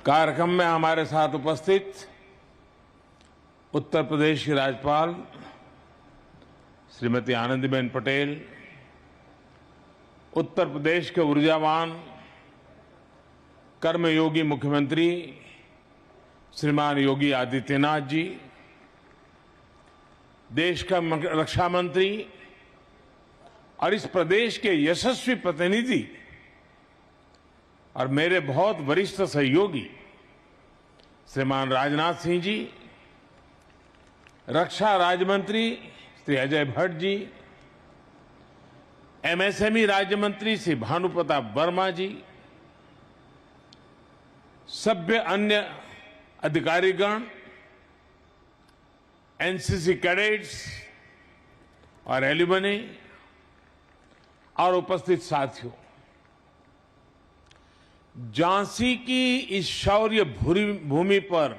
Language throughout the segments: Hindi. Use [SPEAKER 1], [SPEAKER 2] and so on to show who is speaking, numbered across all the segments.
[SPEAKER 1] कार्यक्रम में हमारे साथ उपस्थित उत्तर प्रदेश की राज्यपाल श्रीमती आनंदीबेन पटेल, उत्तर प्रदेश के ऊर्जावान कर्मयोगी मुख्यमंत्री श्रीमान योगी आदित्यनाथ जी, देश का रक्षा मंत्री और इस प्रदेश के यशस्वी प्रतिनिधि और मेरे बहुत वरिष्ठ सहयोगी श्रीमान राजनाथ सिंह जी, रक्षा राज्य मंत्री श्री अजय भट्ट जी, एमएसएमई राज्य मंत्री श्री भानुप्रताप वर्मा जी, सभ्य अन्य अधिकारीगण, एनसीसी कैडेट्स और एल्यूमनी और उपस्थित साथियों, झांसी की इस शौर्य भूमि पर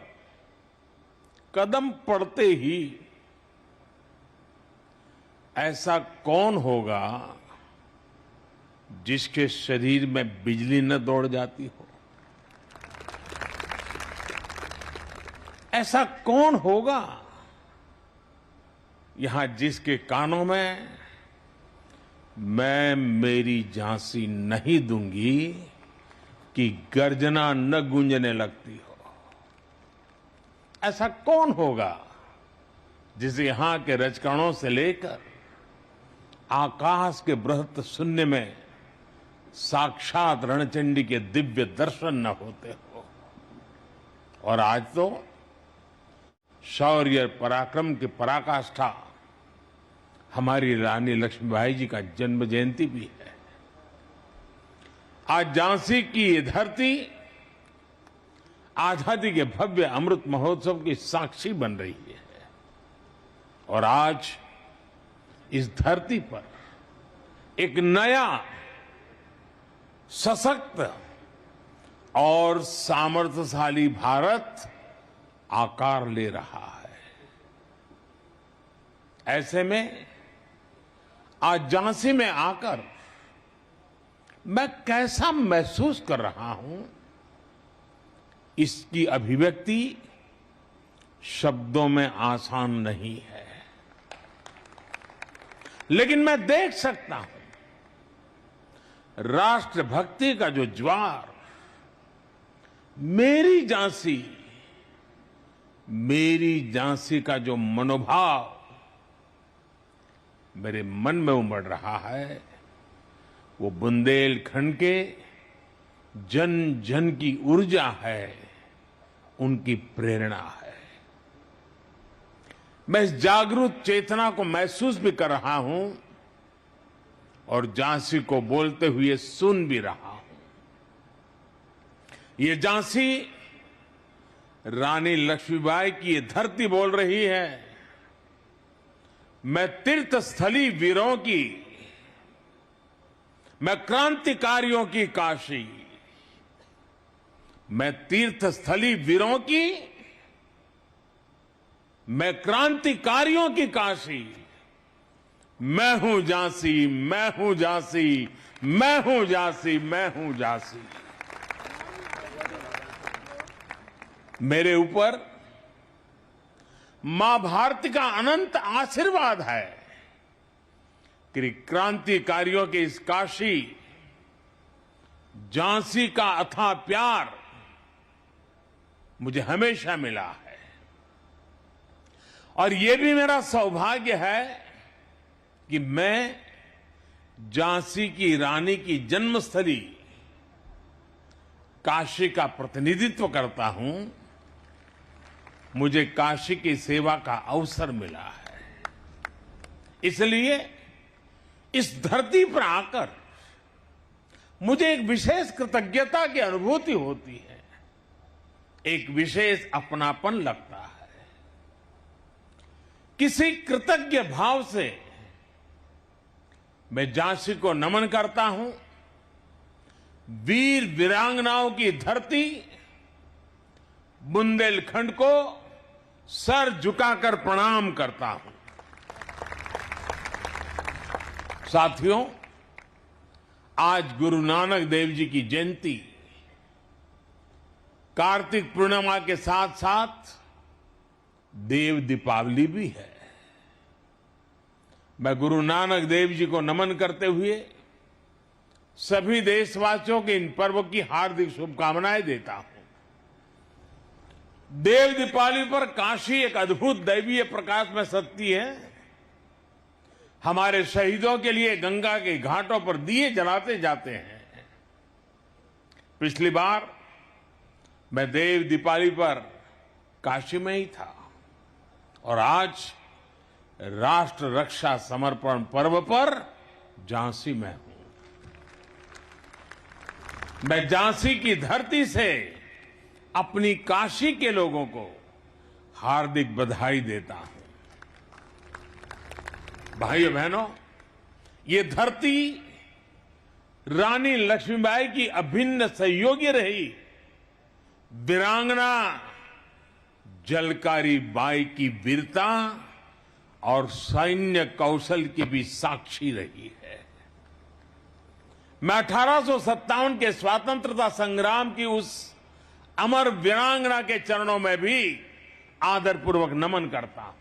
[SPEAKER 1] कदम पड़ते ही ऐसा कौन होगा जिसके शरीर में बिजली न दौड़ जाती हो? ऐसा कौन होगा यहां जिसके कानों में मैं मेरी झांसी नहीं दूंगी कि गर्जना न गूंजने लगती हो? ऐसा कौन होगा जिसे यहां के रजकणों से लेकर आकाश के बृहत शून्य में साक्षात रणचंडी के दिव्य दर्शन न होते हो? और आज तो शौर्य पराक्रम की पराकाष्ठा हमारी रानी लक्ष्मीबाई जी का जन्म जयंती भी है। आज झांसी की ये धरती आजादी के भव्य अमृत महोत्सव की साक्षी बन रही है और आज इस धरती पर एक नया सशक्त और सामर्थ्यशाली भारत आकार ले रहा है। ऐसे में आज झांसी में आकर मैं कैसा महसूस कर रहा हूं, इसकी अभिव्यक्ति शब्दों में आसान नहीं है, लेकिन मैं देख सकता हूं राष्ट्रभक्ति का जो ज्वार मेरी झांसी का जो मनोभाव मेरे मन में उमड़ रहा है, वो बुंदेलखंड के जन जन की ऊर्जा है, उनकी प्रेरणा है। मैं इस जागरूक चेतना को महसूस भी कर रहा हूं और झांसी को बोलते हुए सुन भी रहा हूं। ये झांसी रानी लक्ष्मीबाई की ये धरती बोल रही है। मैं तीर्थस्थली वीरों की, मैं क्रांतिकारियों की काशी, मैं तीर्थस्थली वीरों की, मैं क्रांतिकारियों की काशी, मैं हूं झांसी, मैं हूं झांसी, मैं हूं झांसी, मैं हूं झांसी। मेरे ऊपर मां भारती का अनंत आशीर्वाद है कि क्रांतिकारियों के इस काशी झांसी का अथाह प्यार मुझे हमेशा मिला है और ये भी मेरा सौभाग्य है कि मैं झांसी की रानी की जन्मस्थली काशी का प्रतिनिधित्व करता हूं। मुझे काशी की सेवा का अवसर मिला है, इसलिए इस धरती पर आकर मुझे एक विशेष कृतज्ञता की अनुभूति होती है, एक विशेष अपनापन लगता है। किसी कृतज्ञ भाव से मैं झांसी को नमन करता हूं। वीर वीरांगनाओं की धरती बुंदेलखंड को सर झुकाकर प्रणाम करता हूं। साथियों, आज गुरु नानक देव जी की जयंती कार्तिक पूर्णिमा के साथ साथ देव दीपावली भी है। मैं गुरु नानक देव जी को नमन करते हुए सभी देशवासियों के इन पर्व की हार्दिक शुभकामनाएं देता हूं। देव दीपावली पर काशी एक अद्भुत दैवीय प्रकाश में सजती है। हमारे शहीदों के लिए गंगा के घाटों पर दिए जलाते जाते हैं। पिछली बार मैं देव दीपावली पर काशी में ही था और आज राष्ट्र रक्षा समर्पण पर्व पर झांसी में हूं। मैं झांसी की धरती से अपनी काशी के लोगों को हार्दिक बधाई देता हूं। भाइयों बहनों, ये धरती रानी लक्ष्मीबाई की अभिन्न सहयोगी रही। वीरांगना झलकारी बाई की वीरता और सैन्य कौशल की भी साक्षी रही है। मैं 1857 के स्वतंत्रता संग्राम की उस अमर वीरांगना के चरणों में भी आदरपूर्वक नमन करता हूं,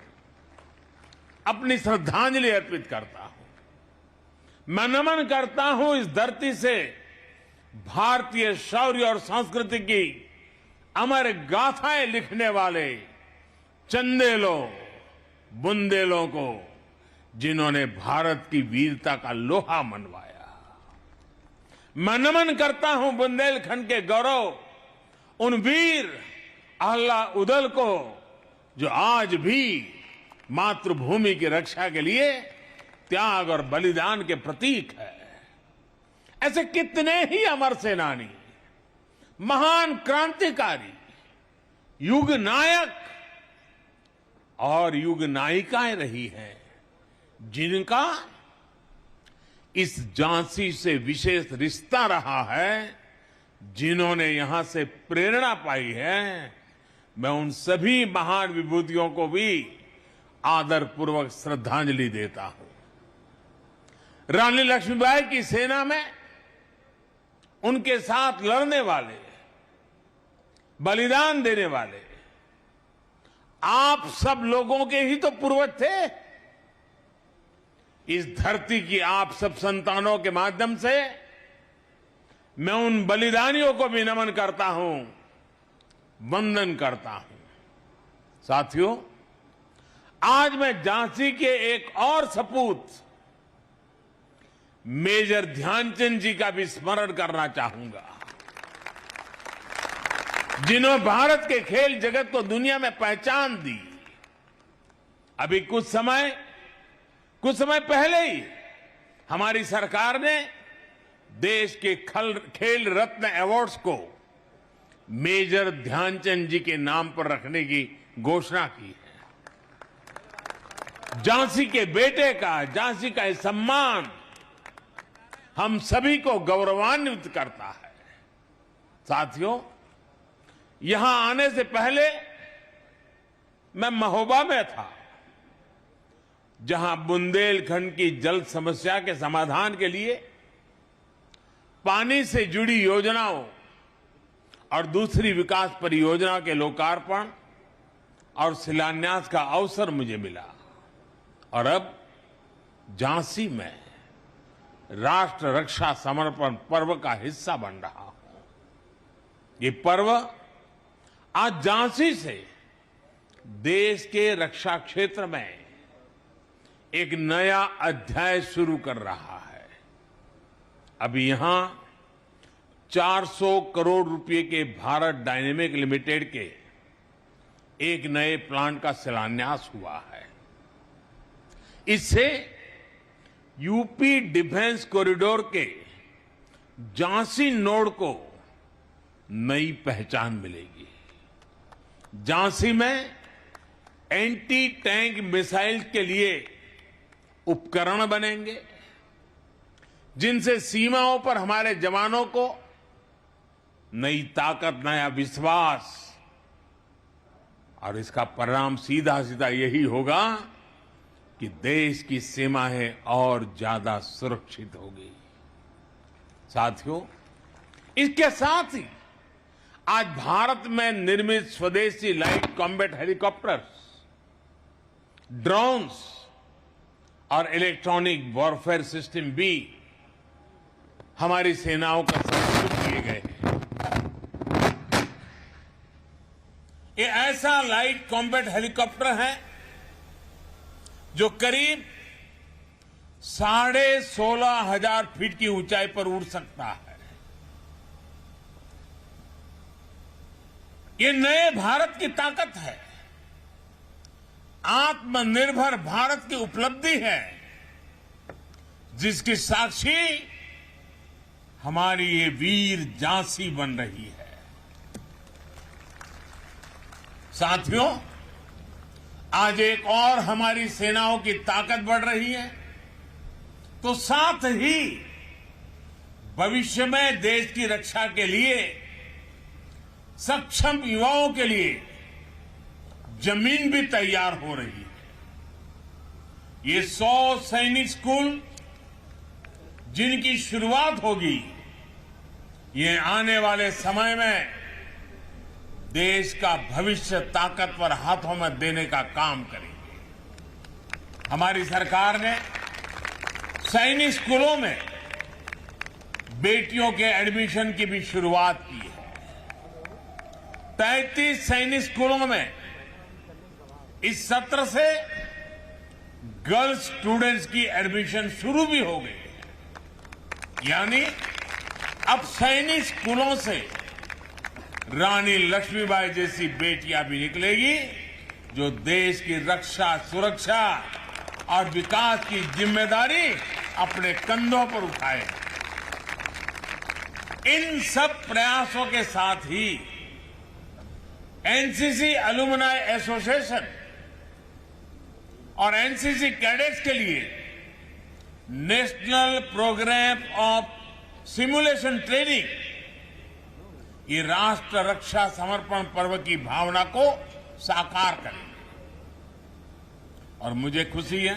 [SPEAKER 1] अपनी श्रद्धांजलि अर्पित करता हूं। मैं नमन करता हूं इस धरती से भारतीय शौर्य और संस्कृति की अमर गाथाएं लिखने वाले चंदेलों, बुंदेलों को, जिन्होंने भारत की वीरता का लोहा मनवाया। मैं नमन करता हूं बुंदेलखंड के गौरव उन वीर आल्हा उदल को, जो आज भी मातृभूमि की रक्षा के लिए त्याग और बलिदान के प्रतीक है। ऐसे कितने ही अमर सेनानी, महान क्रांतिकारी, युग नायक और युग नायिकाएं रही हैं, जिनका इस झांसी से विशेष रिश्ता रहा है, जिन्होंने यहां से प्रेरणा पाई है। मैं उन सभी महान विभूतियों को भी आदरपूर्वक श्रद्धांजलि देता हूं। रानी लक्ष्मीबाई की सेना में उनके साथ लड़ने वाले, बलिदान देने वाले आप सब लोगों के ही तो पूर्वज थे। इस धरती की आप सब संतानों के माध्यम से मैं उन बलिदानियों को भी नमन करता हूं, वंदन करता हूं। साथियों, आज मैं झांसी के एक और सपूत मेजर ध्यानचंद जी का भी स्मरण करना चाहूंगा, जिन्होंने भारत के खेल जगत को दुनिया में पहचान दी। अभी कुछ समय पहले ही हमारी सरकार ने देश के खेल रत्न अवार्ड्स को मेजर ध्यानचंद जी के नाम पर रखने की घोषणा की है। झांसी के बेटे का, झांसी का सम्मान हम सभी को गौरवान्वित करता है। साथियों, यहां आने से पहले मैं महोबा में था, जहां बुंदेलखंड की जल समस्या के समाधान के लिए पानी से जुड़ी योजनाओं और दूसरी विकास परियोजना के लोकार्पण और शिलान्यास का अवसर मुझे मिला। और अब झांसी में राष्ट्र रक्षा समर्पण पर्व का हिस्सा बन रहा हूं। ये पर्व आज झांसी से देश के रक्षा क्षेत्र में एक नया अध्याय शुरू कर रहा है। अभी यहां 400 करोड़ रुपए के भारत डायनेमिक लिमिटेड के एक नए प्लांट का शिलान्यास हुआ है। इससे यूपी डिफेंस कॉरिडोर के झांसी नोड को नई पहचान मिलेगी। झांसी में एंटी टैंक मिसाइल के लिए उपकरण बनेंगे, जिनसे सीमाओं पर हमारे जवानों को नई ताकत, नया विश्वास, और इसका परिणाम सीधा सीधा यही होगा कि देश की सीमाएं और ज्यादा सुरक्षित होगी। साथियों, इसके साथ ही आज भारत में निर्मित स्वदेशी लाइट कॉम्बैट हेलीकॉप्टर्स, ड्रोन्स और इलेक्ट्रॉनिक वॉरफेयर सिस्टम भी हमारी सेनाओं का समर्पित किए गए हैं। ये ऐसा लाइट कॉम्बैट हेलीकॉप्टर है जो करीब 16,500 फीट की ऊंचाई पर उड़ सकता है। ये नए भारत की ताकत है, आत्मनिर्भर भारत की उपलब्धि है, जिसकी साक्षी हमारी ये वीर झांसी बन रही है। साथियों, आज एक और हमारी सेनाओं की ताकत बढ़ रही है, तो साथ ही भविष्य में देश की रक्षा के लिए सक्षम युवाओं के लिए जमीन भी तैयार हो रही है। ये 100 सैनिक स्कूल जिनकी शुरुआत होगी, ये आने वाले समय में देश का भविष्य ताकतवर हाथों में देने का काम करेंगे। हमारी सरकार ने सैनिक स्कूलों में बेटियों के एडमिशन की भी शुरुआत की है। 33 सैनिक स्कूलों में इस सत्र से गर्ल्स स्टूडेंट्स की एडमिशन शुरू भी हो गई है। यानी अब सैनिक स्कूलों से रानी लक्ष्मीबाई जैसी बेटियां भी निकलेगी, जो देश की रक्षा, सुरक्षा और विकास की जिम्मेदारी अपने कंधों पर उठाए। इन सब प्रयासों के साथ ही एनसीसी अलुमनाई एसोसिएशन और एनसीसी कैडेट्स के लिए national programme of simulation training ये राष्ट्र रक्षा समर्पण पर्व की भावना को साकार करेंगे। और मुझे खुशी है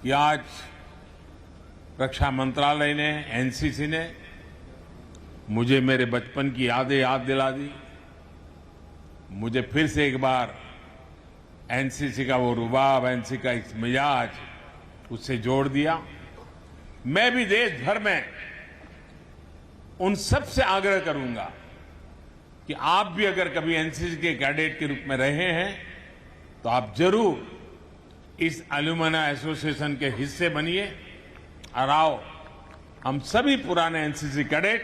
[SPEAKER 1] कि आज रक्षा मंत्रालय ने, एनसीसी ने मुझे मेरे बचपन की यादें याद दिला दी। मुझे फिर से एक बार एनसीसी का वो रुबाब, एनसीसी का इस मिजाज उससे जोड़ दिया। मैं भी देश भर में उन सब से आग्रह करूंगा कि आप भी अगर कभी एनसीसी के कैडेट के रूप में रहे हैं तो आप जरूर इस अलुमनाई एसोसिएशन के हिस्से बनिए। और आओ, हम सभी पुराने एनसीसी कैडेट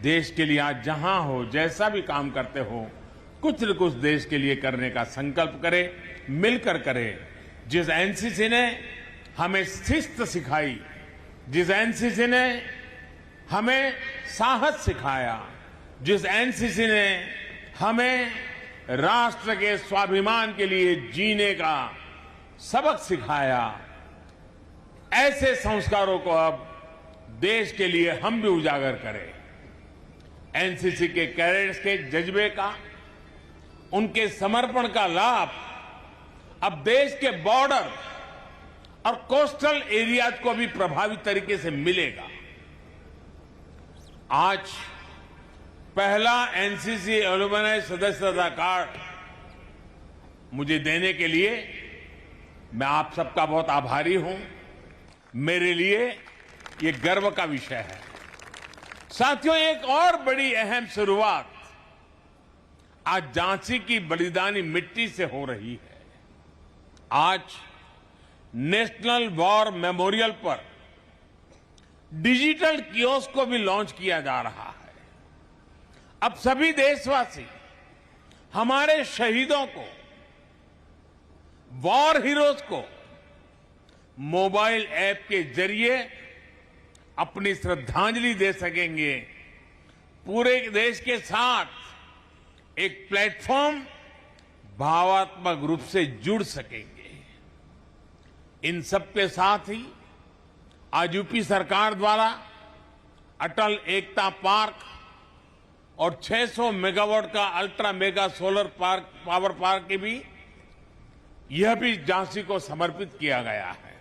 [SPEAKER 1] देश के लिए आज जहां हो, जैसा भी काम करते हो, कुछ न कुछ देश के लिए करने का संकल्प करें, मिलकर करें। जिस एनसीसी ने हमें शिस्त सिखाई, जिस एनसीसी ने हमें साहस सिखाया, जिस एनसीसी ने हमें राष्ट्र के स्वाभिमान के लिए जीने का सबक सिखाया, ऐसे संस्कारों को अब देश के लिए हम भी उजागर करें। एनसीसी के कैडेट्स के जज्बे का, उनके समर्पण का लाभ अब देश के बॉर्डर और कोस्टल एरियाज को भी प्रभावी तरीके से मिलेगा। आज पहला एनसीसी अलुमनाई सदस्यता कार्ड मुझे देने के लिए मैं आप सबका बहुत आभारी हूं। मेरे लिए ये गर्व का विषय है। साथियों, एक और बड़ी अहम शुरुआत आज झांसी की बलिदानी मिट्टी से हो रही है। आज नेशनल वॉर मेमोरियल पर डिजिटल कियोस्क को भी लॉन्च किया जा रहा है। अब सभी देशवासी हमारे शहीदों को, वॉर हीरोज को मोबाइल ऐप के जरिए अपनी श्रद्धांजलि दे सकेंगे। पूरे देश के साथ एक प्लेटफॉर्म भावात्मक रूप से जुड़ सकेंगे। इन सबके साथ ही आज यूपी सरकार द्वारा अटल एकता पार्क और 600 मेगावाट का ultra mega solar park, power park की भी, यह भी झांसी को समर्पित किया गया है।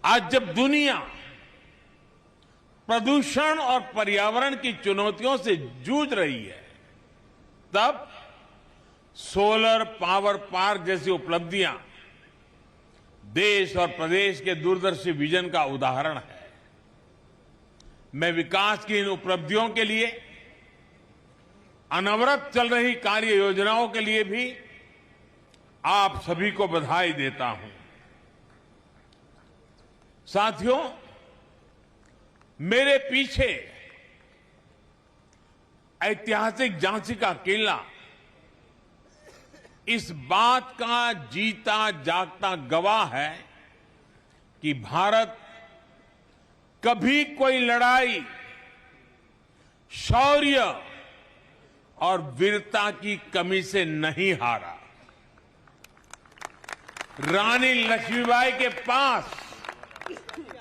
[SPEAKER 1] आज जब दुनिया प्रदूषण और पर्यावरण की चुनौतियों से जूझ रही है, तब सोलर पावर पार्क जैसी उपलब्धियां देश और प्रदेश के दूरदर्शी विजन का उदाहरण है। मैं विकास की इन उपलब्धियों के लिए, अनवरत चल रही कार्य योजनाओं के लिए भी आप सभी को बधाई देता हूं। साथियों, मेरे पीछे ऐतिहासिक झांसी का किला इस बात का जीता जागता गवाह है कि भारत कभी कोई लड़ाई शौर्य और वीरता की कमी से नहीं हारा। रानी लक्ष्मीबाई के पास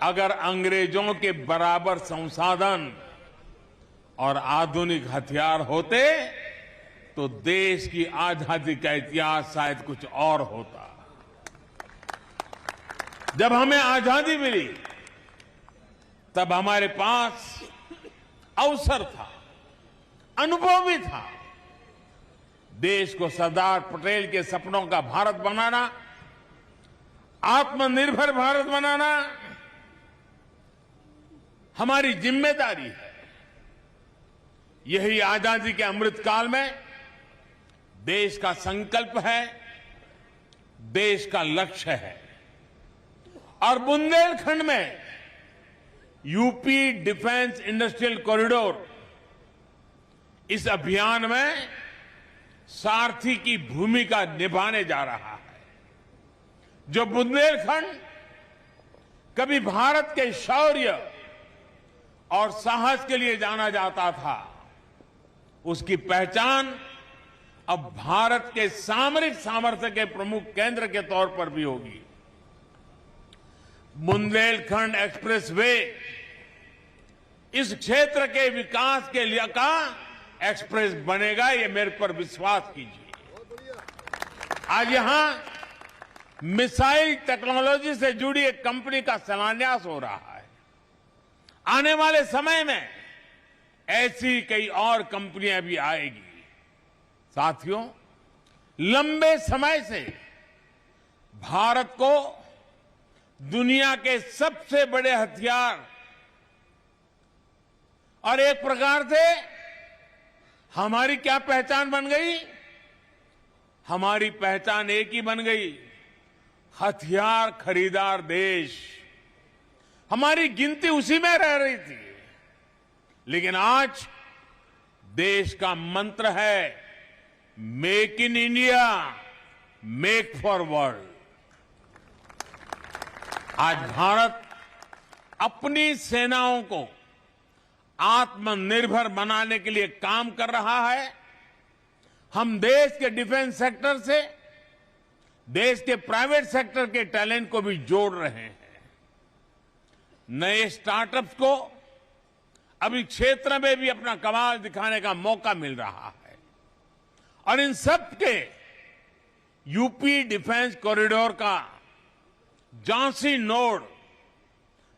[SPEAKER 1] अगर अंग्रेजों के बराबर संसाधन और आधुनिक हथियार होते तो देश की आजादी का इतिहास शायद कुछ और होता। जब हमें आजादी मिली तब हमारे पास अवसर था, अनुभव भी था। देश को सरदार पटेल के सपनों का भारत बनाना, आत्मनिर्भर भारत बनाना हमारी जिम्मेदारी है। यही आजादी के अमृतकाल में देश का संकल्प है, देश का लक्ष्य है। और बुंदेलखंड में यूपी डिफेंस इंडस्ट्रियल कॉरिडोर इस अभियान में सारथी की भूमिका निभाने जा रहा है। जो बुंदेलखंड कभी भारत के शौर्य और साहस के लिए जाना जाता था, उसकी पहचान अब भारत के सामरिक सामर्थ्य के प्रमुख केंद्र के तौर पर भी होगी। बुंदेलखंड एक्सप्रेस वे इस क्षेत्र के विकास के लिए का एक्सप्रेस बनेगा, ये मेरे पर विश्वास कीजिए। आज यहां मिसाइल टेक्नोलॉजी से जुड़ी एक कंपनी का शिलान्यास हो रहा है। आने वाले समय में ऐसी कई और कंपनियां भी आएगी। साथियों, लंबे समय से भारत को दुनिया के सबसे बड़े हथियार और एक प्रकार से हमारी क्या पहचान बन गई? हमारी पहचान एक ही बन गई, हथियार खरीदार देश। हमारी गिनती उसी में रह रही थी। लेकिन आज देश का मंत्र है make in India, make for world. आज भारत अपनी सेनाओं को आत्मनिर्भर बनाने के लिए काम कर रहा है। हम देश के डिफेंस सेक्टर से देश के प्राइवेट सेक्टर के टैलेंट को भी जोड़ रहे हैं। नए स्टार्टअप्स को अभी क्षेत्र में भी अपना कमाल दिखाने का मौका मिल रहा है। और इन सब के यूपी डिफेंस कॉरिडोर का झांसी नोड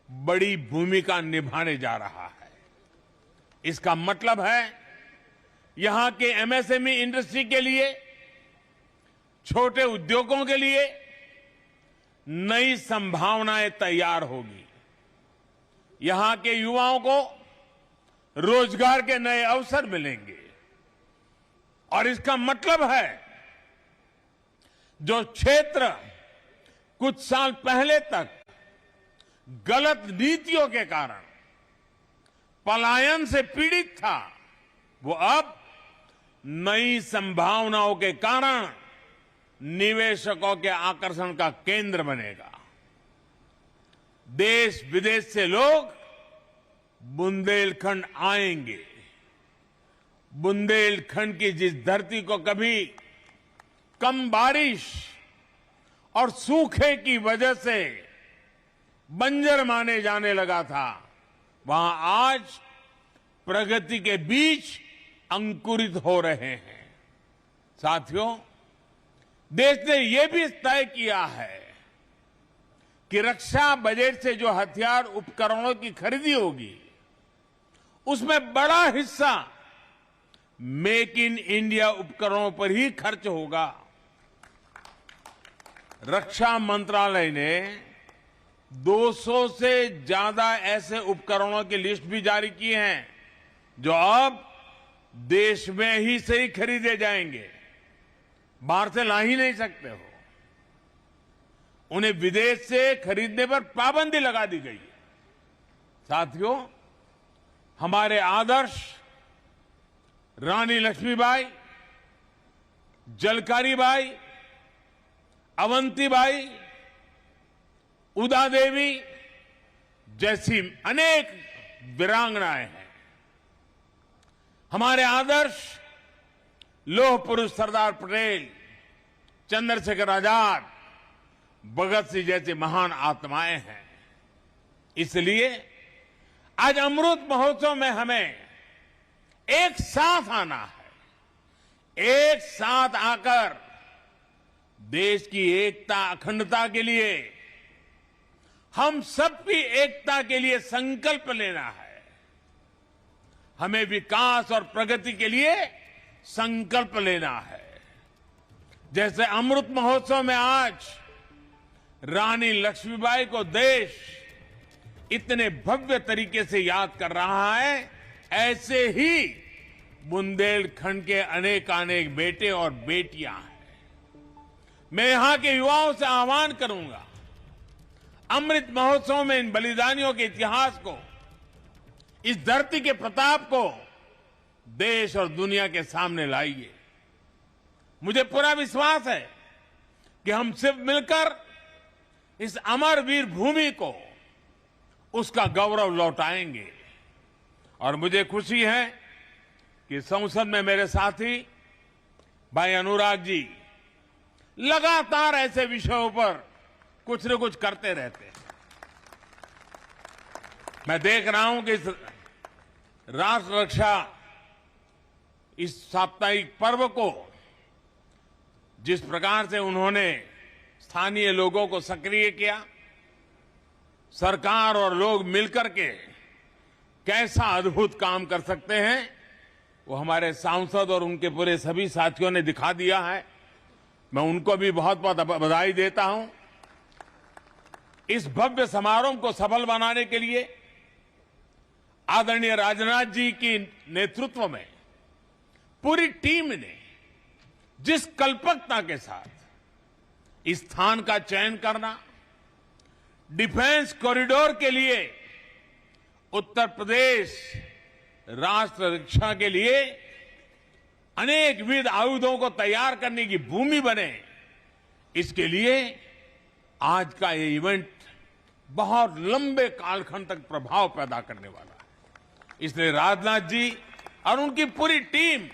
[SPEAKER 1] बड़ी भूमिका निभाने जा रहा है। इसका मतलब है यहां के एमएसएमई इंडस्ट्री के लिए, छोटे उद्योगों के लिए नई संभावनाएं तैयार होगी। यहां के युवाओं को रोजगार के नए अवसर मिलेंगे। और इसका मतलब है जो क्षेत्र कुछ साल पहले तक गलत नीतियों के कारण पलायन से पीड़ित था, वो अब नई संभावनाओं के कारण निवेशकों के आकर्षण का केंद्र बनेगा। देश विदेश से लोग बुंदेलखंड आएंगे। बुंदेलखंड की जिस धरती को कभी कम बारिश और सूखे की वजह से बंजर माने जाने लगा था, वहां आज प्रगति के बीज अंकुरित हो रहे हैं। साथियों, देश ने यह भी तय किया है कि रक्षा बजट से जो हथियार उपकरणों की खरीदी होगी, उसमें बड़ा हिस्सा मेक इन इंडिया उपकरणों पर ही खर्च होगा। रक्षा मंत्रालय ने 200 से ज्यादा ऐसे उपकरणों की लिस्ट भी जारी की हैं जो अब देश में ही से ही खरीदे जाएंगे, बाहर से ला ही नहीं सकते हो। उन्हें विदेश से खरीदने पर पाबंदी लगा दी गई है। साथियों, हमारे आदर्श रानी लक्ष्मीबाई, झलकारी बाई, अवंतीबाई, उदा देवी जैसी अनेक वीरांगनाएं हैं। हमारे आदर्श लौह पुरुष सरदार पटेल, चंद्रशेखर आजाद, भगत सिंह जैसी महान आत्माएं हैं। इसलिए आज अमृत महोत्सव में हमें एक साथ आना है। एक साथ आकर देश की एकता, अखंडता के लिए, हम सबकी एकता के लिए संकल्प लेना है। हमें विकास और प्रगति के लिए संकल्प लेना है। जैसे अमृत महोत्सव में आज रानी लक्ष्मीबाई को देश इतने भव्य तरीके से याद कर रहा है, ऐसे ही बुंदेलखंड के अनेकानेक बेटे और बेटियां हैं। मैं यहां के युवाओं से आह्वान करूंगा, अमृत महोत्सव में इन बलिदानियों के इतिहास को, इस धरती के प्रताप को देश और दुनिया के सामने लाइए। मुझे पूरा विश्वास है कि हम सिर्फ मिलकर इस अमर वीर भूमि को, उसका गौरव लौटाएंगे। और मुझे खुशी है कि संसद में मेरे साथी भाई अनुराग जी लगातार ऐसे विषयों पर कुछ न कुछ करते रहते हैं। मैं देख रहा हूं कि इस राष्ट्र रक्षा, इस साप्ताहिक पर्व को जिस प्रकार से उन्होंने स्थानीय लोगों को सक्रिय किया, सरकार और लोग मिलकर के कैसा अद्भुत काम कर सकते हैं, वो हमारे सांसद और उनके पूरे सभी साथियों ने दिखा दिया है। मैं उनको भी बहुत बहुत बधाई देता हूं। इस भव्य समारोह को सफल बनाने के लिए आदरणीय राजनाथ जी की नेतृत्व में पूरी टीम ने जिस कल्पकता के साथ इस स्थान का चयन करना, डिफेंस कॉरिडोर के लिए उत्तर प्रदेश राष्ट्र रक्षा के लिए अनेक विध आयुधों को तैयार करने की भूमि बने, इसके लिए आज का ये इवेंट बहुत लंबे कालखंड तक प्रभाव पैदा करने वाला है। इसलिए राजनाथ जी और उनकी पूरी टीम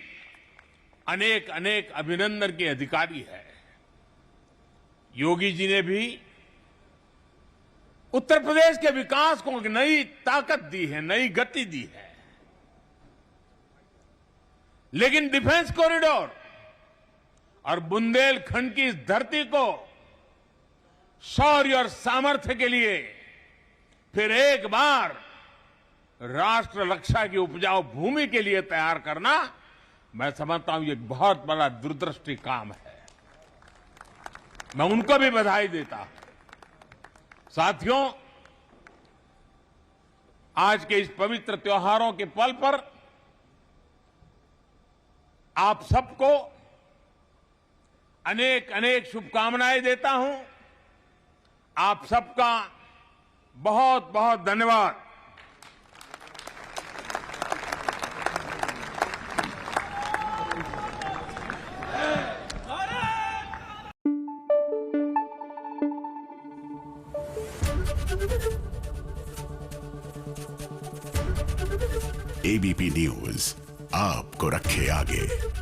[SPEAKER 1] अनेक अनेक अभिनंदन के अधिकारी है। योगी जी ने भी उत्तर प्रदेश के विकास को एक नई ताकत दी है, नई गति दी है। लेकिन डिफेंस कॉरिडोर और बुंदेलखंड की इस धरती को शौर्य और सामर्थ्य के लिए फिर एक बार राष्ट्र रक्षा की उपजाऊ भूमि के लिए तैयार करना, मैं समझता हूं ये एक बहुत बड़ा दूरदृष्टि काम है। मैं उनको भी बधाई देता हूं। साथियों, आज के इस पवित्र त्योहारों के पल पर आप सबको अनेक अनेक शुभकामनाएं देता हूं। आप सबका बहुत बहुत धन्यवाद।
[SPEAKER 2] एबीपी न्यूज आपको रखे आगे।